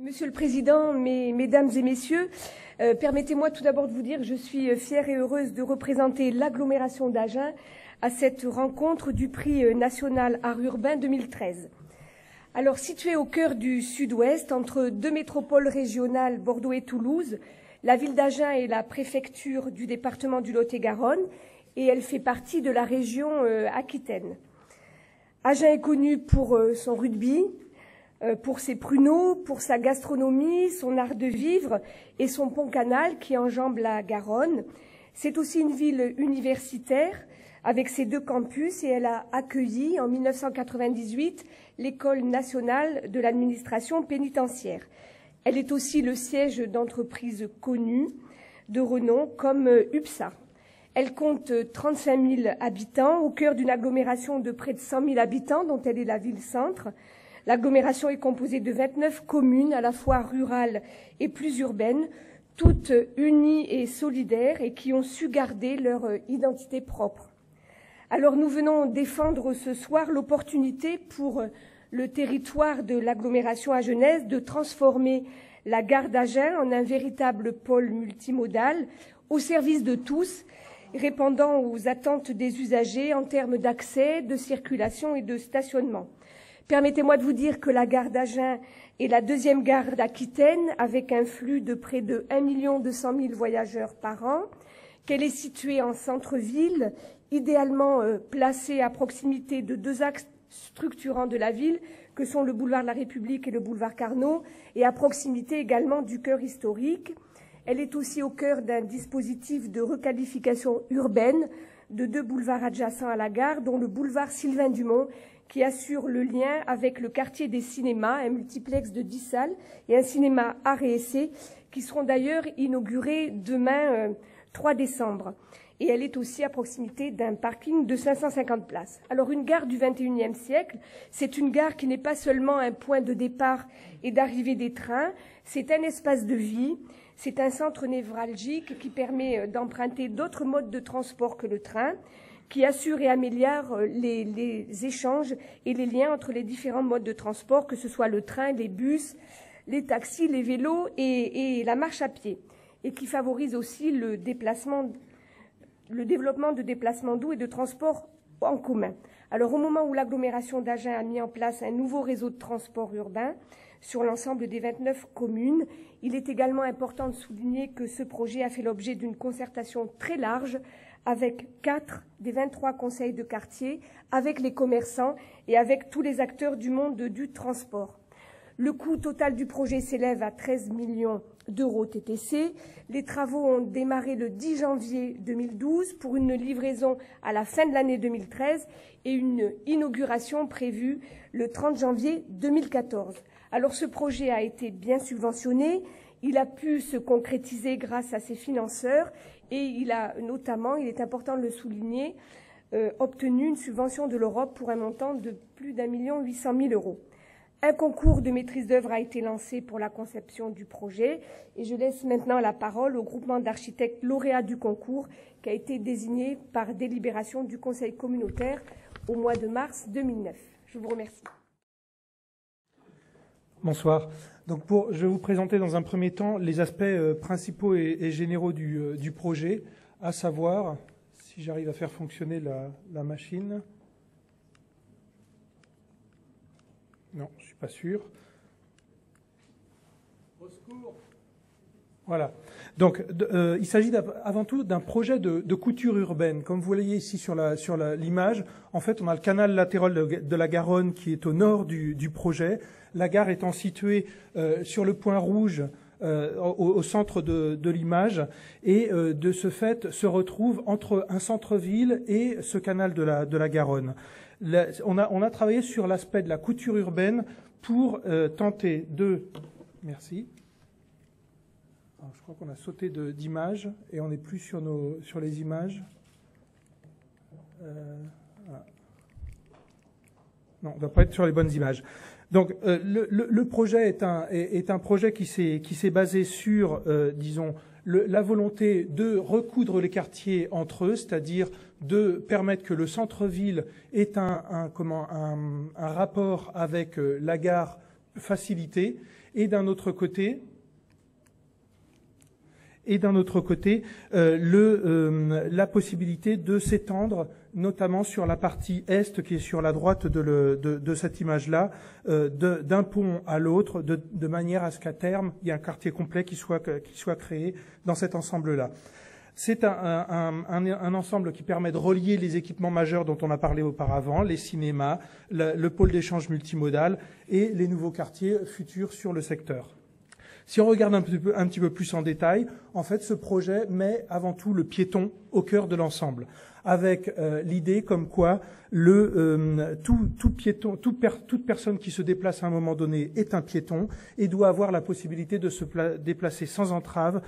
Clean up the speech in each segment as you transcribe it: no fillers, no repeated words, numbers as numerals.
Monsieur le Président, Mesdames et Messieurs, permettez-moi tout d'abord de vous dire que je suis fière et heureuse de représenter l'agglomération d'Agen à cette rencontre du prix national art urbain 2013. Alors, située au cœur du sud-ouest, entre deux métropoles régionales, Bordeaux et Toulouse, la ville d'Agen est la préfecture du département du Lot-et-Garonne et elle fait partie de la région Aquitaine. Agen est connue pour son rugby, pour ses pruneaux, pour sa gastronomie, son art de vivre et son pont-canal qui enjambe la Garonne. C'est aussi une ville universitaire avec ses deux campus et elle a accueilli en 1998 l'École nationale de l'administration pénitentiaire. Elle est aussi le siège d'entreprises connues de renom comme UPSA. Elle compte 35 000 habitants au cœur d'une agglomération de près de 100 000 habitants dont elle est la ville-centre. L'agglomération est composée de 29 communes, à la fois rurales et plus urbaines, toutes unies et solidaires et qui ont su garder leur identité propre. Alors nous venons défendre ce soir l'opportunité pour le territoire de l'agglomération agenaise de transformer la gare d'Agen en un véritable pôle multimodal au service de tous, répondant aux attentes des usagers en termes d'accès, de circulation et de stationnement. Permettez-moi de vous dire que la gare d'Agen est la deuxième gare d'Aquitaine avec un flux de près de 1 200 000 voyageurs par an, qu'elle est située en centre-ville, idéalement placée à proximité de deux axes structurants de la ville, que sont le boulevard de la République et le boulevard Carnot, et à proximité également du cœur historique. Elle est aussi au cœur d'un dispositif de requalification urbaine de deux boulevards adjacents à la gare, dont le boulevard Sylvain Dumont, qui assure le lien avec le quartier des cinémas, un multiplex de 10 salles et un cinéma art et essai, qui seront d'ailleurs inaugurés demain 3 décembre. Et elle est aussi à proximité d'un parking de 550 places. Alors une gare du XXIe siècle, c'est une gare qui n'est pas seulement un point de départ et d'arrivée des trains, c'est un espace de vie, c'est un centre névralgique qui permet d'emprunter d'autres modes de transport que le train, qui assure et améliore les échanges et les liens entre les différents modes de transport, que ce soit le train, les bus, les taxis, les vélos et la marche à pied, et qui favorise aussi le développement de déplacements doux et de transports en commun. Alors, au moment où l'agglomération d'Agen a mis en place un nouveau réseau de transport urbain sur l'ensemble des 29 communes, il est également important de souligner que ce projet a fait l'objet d'une concertation très large avec 4 des 23 conseils de quartier, avec les commerçants et avec tous les acteurs du monde du transport. Le coût total du projet s'élève à 13 millions d'euros TTC. Les travaux ont démarré le 10 janvier 2012 pour une livraison à la fin de l'année 2013 et une inauguration prévue le 30 janvier 2014. Alors ce projet a été bien subventionné. Il a pu se concrétiser grâce à ses financeurs et il a notamment, il est important de le souligner, obtenu une subvention de l'Europe pour un montant de plus d'1 800 000 euros. Un concours de maîtrise d'œuvre a été lancé pour la conception du projet et je laisse maintenant la parole au groupement d'architectes lauréats du concours qui a été désigné par délibération du Conseil communautaire au mois de mars 2009. Je vous remercie. Bonsoir. Donc je vais vous présenter dans un premier temps les aspects principaux et généraux du projet, à savoir, si j'arrive à faire fonctionner la machine. Non, je ne suis pas sûr. Au secours. Voilà. Donc, il s'agit avant tout d'un projet de couture urbaine. Comme vous voyez ici sur l'image, en fait, on a le canal latéral de la Garonne qui est au nord du projet. La gare étant située sur le point rouge au centre de l'image et de ce fait se retrouve entre un centre-ville et ce canal de la Garonne. On a travaillé sur l'aspect de la couture urbaine pour tenter de... Merci. Alors, je crois qu'on a sauté d'image et on n'est plus sur les images. Voilà. Non, on ne doit pas être sur les bonnes images. Donc, le projet est un projet qui s'est basé sur, disons, la volonté de recoudre les quartiers entre eux, c'est-à-dire de permettre que le centre-ville ait un rapport avec la gare faciliter, et d'un autre côté, la possibilité de s'étendre, notamment sur la partie est, qui est sur la droite de cette image-là, d'un pont à l'autre, de manière à ce qu'à terme, il y ait un quartier complet qui soit créé dans cet ensemble-là. C'est un ensemble qui permet de relier les équipements majeurs dont on a parlé auparavant, les cinémas, le pôle d'échange multimodal et les nouveaux quartiers futurs sur le secteur. Si on regarde un petit peu plus en détail, en fait, ce projet met avant tout le piéton au cœur de l'ensemble, avec l'idée comme quoi toute personne qui se déplace à un moment donné est un piéton et doit avoir la possibilité de se déplacer sans entrave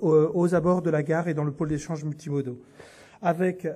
aux abords de la gare et dans le pôle d'échange multimodaux, avec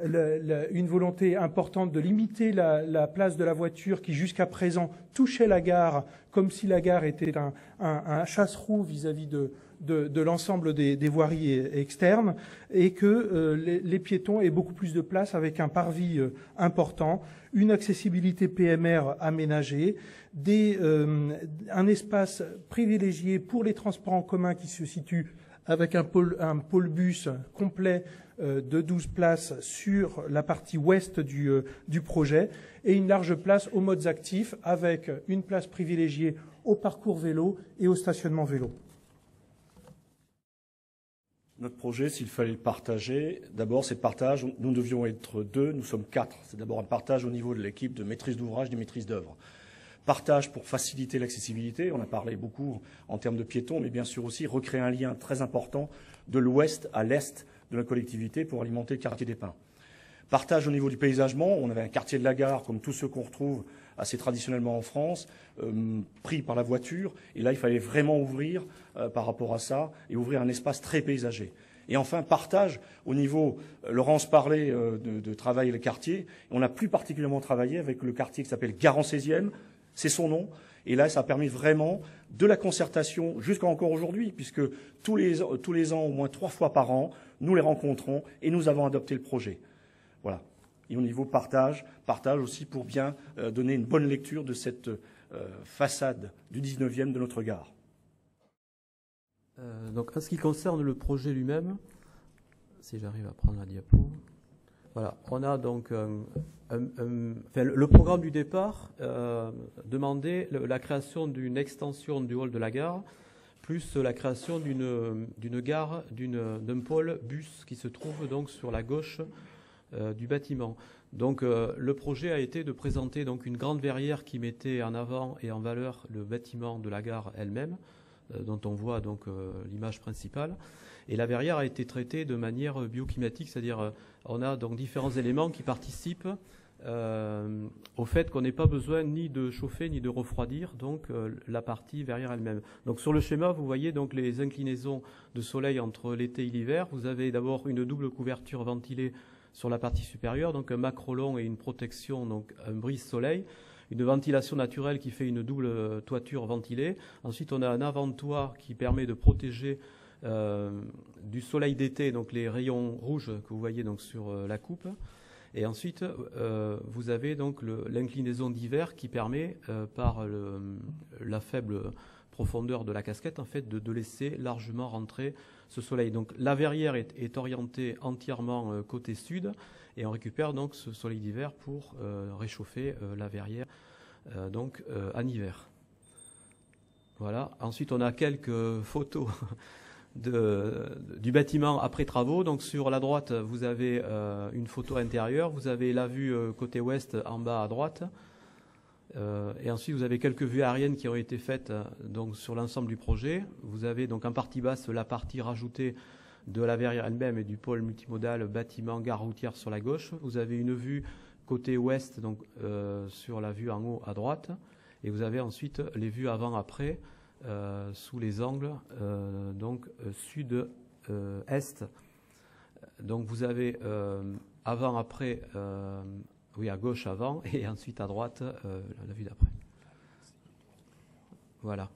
une volonté importante de limiter la place de la voiture qui jusqu'à présent touchait la gare comme si la gare était un chasse-roue vis-à-vis de l'ensemble des voiries externes, et que les piétons aient beaucoup plus de place avec un parvis important, une accessibilité PMR aménagée, un espace privilégié pour les transports en commun qui se situe avec un pôle bus complet de 12 places sur la partie ouest du projet, et une large place aux modes actifs avec une place privilégiée au parcours vélo et au stationnement vélo. Notre projet, s'il fallait le partager, d'abord c'est le partage, nous devions être 2, nous sommes 4. C'est d'abord un partage au niveau de l'équipe de maîtrise d'ouvrage, de maîtrise d'œuvre. Partage pour faciliter l'accessibilité, on a parlé beaucoup en termes de piétons, mais bien sûr aussi recréer un lien très important de l'ouest à l'est de la collectivité pour alimenter le quartier des Pins. Partage au niveau du paysagement, on avait un quartier de la gare comme tous ceux qu'on retrouve assez traditionnellement en France, pris par la voiture, et là il fallait vraiment ouvrir par rapport à ça et ouvrir un espace très paysager. Et enfin, partage au niveau, Laurence parlait de travailler le quartier, on a plus particulièrement travaillé avec le quartier qui s'appelle Gare en 16e, c'est son nom, et là ça a permis vraiment de la concertation jusqu'à encore aujourd'hui, puisque tous les ans, au moins 3 fois par an, nous les rencontrons et nous avons adopté le projet. Voilà. Et au niveau partage aussi pour bien donner une bonne lecture de cette façade du 19e de notre gare. Donc en ce qui concerne le projet lui-même, si j'arrive à prendre la diapo, voilà, on a donc le programme du départ demandait la création d'une extension du hall de la gare, plus la création d'une gare, d'un pôle bus qui se trouve donc sur la gauche du bâtiment. Donc le projet a été de présenter donc une grande verrière qui mettait en avant et en valeur le bâtiment de la gare elle-même, dont on voit donc l'image principale. Et la verrière a été traitée de manière bioclimatique, c'est-à-dire on a donc différents éléments qui participent au fait qu'on n'ait pas besoin ni de chauffer ni de refroidir donc la partie verrière elle-même. Donc sur le schéma, vous voyez donc les inclinaisons de soleil entre l'été et l'hiver. Vous avez d'abord une double couverture ventilée sur la partie supérieure, donc un macrolon et une protection, donc un brise-soleil, une ventilation naturelle qui fait une double toiture ventilée. Ensuite, on a un avant-toit qui permet de protéger du soleil d'été, donc les rayons rouges que vous voyez donc sur la coupe. Et ensuite, vous avez donc l'inclinaison d'hiver qui permet, par la faible profondeur de la casquette, en fait, de laisser largement rentrer ce soleil. Donc la verrière est orientée entièrement côté sud, et on récupère donc ce soleil d'hiver pour réchauffer la verrière donc en hiver. Voilà. Ensuite, on a quelques photos du bâtiment après travaux. Donc sur la droite, vous avez une photo intérieure. Vous avez la vue côté ouest en bas à droite. Et ensuite, vous avez quelques vues aériennes qui ont été faites donc sur l'ensemble du projet. Vous avez donc en partie basse la partie rajoutée de la verrière elle-même et du pôle multimodal bâtiment gare routière sur la gauche. Vous avez une vue côté ouest, donc sur la vue en haut à droite. Et vous avez ensuite les vues avant-après sous les angles donc sud-est. Donc vous avez avant-après, oui, à gauche avant et ensuite à droite la vue d'après. Voilà.